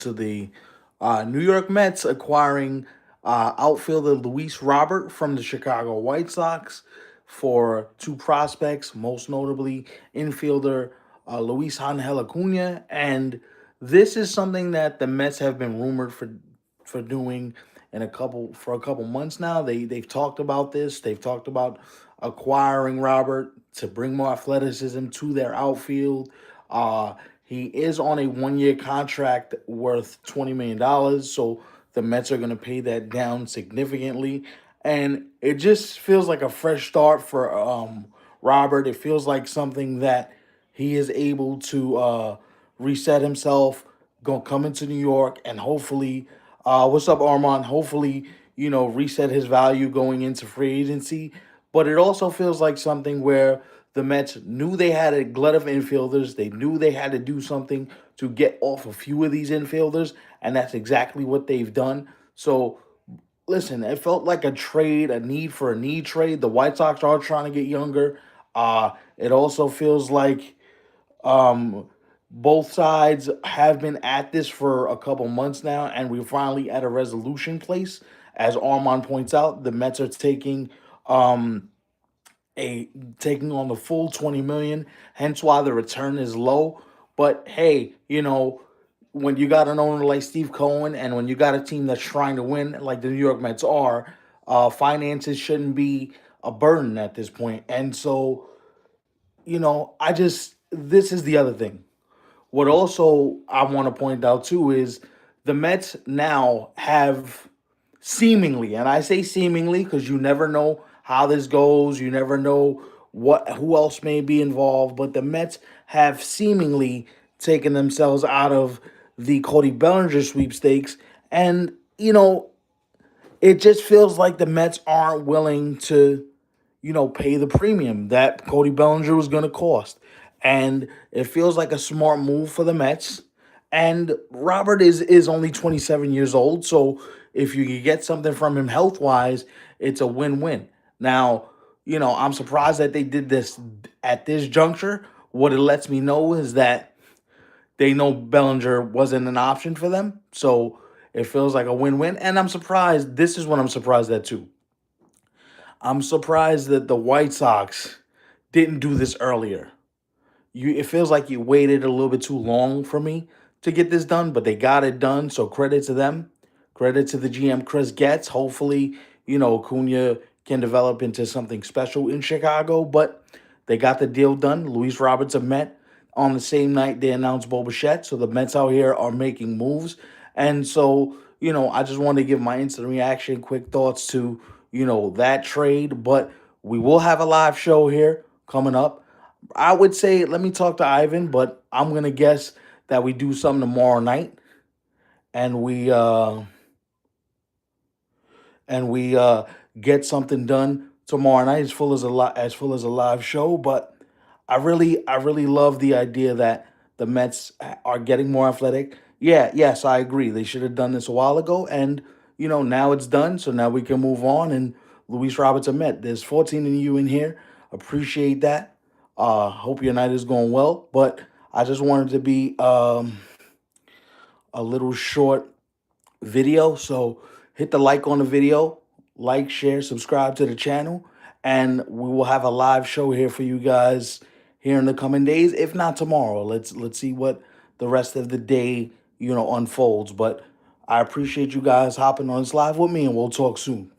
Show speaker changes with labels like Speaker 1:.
Speaker 1: to the New York Mets acquiring outfielder Luis Robert from the Chicago White Sox for two prospects, most notably infielder Luisangel Acuña. And this is something that the Mets have been rumored for doing a couple months now. They've talked about this. They've talked about acquiring Robert to bring more athleticism to their outfield. He is on a 1 year contract worth $20 million, so the Mets are going to pay that down significantly, and it just feels like a fresh start for Robert. It feels like something that he is able to reset himself, go come into New York, and hopefully, what's up, Armand? Hopefully, reset his value going into free agency. But it also feels like something where the Mets knew they had a glut of infielders. They knew they had to do something to get off a few of these infielders, and that's exactly what they've done. So, listen, it felt like a trade, a need for a need trade. The White Sox are trying to get younger. It also feels like um, both sides have been at this for a couple months now, and we're finally at a resolution place. As Armand points out, the Mets are um, a taking on the full 20 million, hence why the return is low. But hey, when you got an owner like Steve Cohen and when you got a team that's trying to win like the New York Mets are, finances shouldn't be a burden at this point. And so, I just this is the other thing. What also I want to point out too is the Mets now have seemingly, and I say seemingly because you never know how this goes, you never know who else may be involved, but the Mets have seemingly taken themselves out of the Cody Bellinger sweepstakes, and it just feels like the Mets aren't willing to pay the premium that Cody Bellinger was going to cost. And it feels like a smart move for the Mets. And Robert is only 27 years old, so if you can get something from him health wise, it's a win-win. Now, I'm surprised that they did this at this juncture. What it lets me know is that they know Bellinger wasn't an option for them, so it feels like a win-win. And I'm surprised. This is what I'm surprised at too. I'm surprised that the White Sox didn't do this earlier. It feels like you waited a little bit too long for me to get this done, but they got it done. So credit to them. Credit to the GM Chris Getz. Hopefully, Acuna can develop into something special in Chicago, but they got the deal done. Luis Roberts a Met on the same night they announced Bo Bichette. So the Mets out here are making moves. And so, I just wanted to give my instant reaction, quick thoughts to, that trade. But we will have a live show here coming up. I would say let me talk to Ivan, but I'm gonna guess that we do something tomorrow night, and we get something done tomorrow night as full as a live show. But I really love the idea that the Mets are getting more athletic. Yeah, yes, I agree. They should have done this a while ago, and now it's done. So now we can move on. And Luis Roberts a Met. There's 14 of you in here. Appreciate that. Hope your night is going well. But I just wanted to be a little short video. So hit the like on the video, like, share, subscribe to the channel, and we will have a live show here for you guys here in the coming days, if not tomorrow. Let's see what the rest of the day unfolds. But I appreciate you guys hopping on this live with me, and we'll talk soon.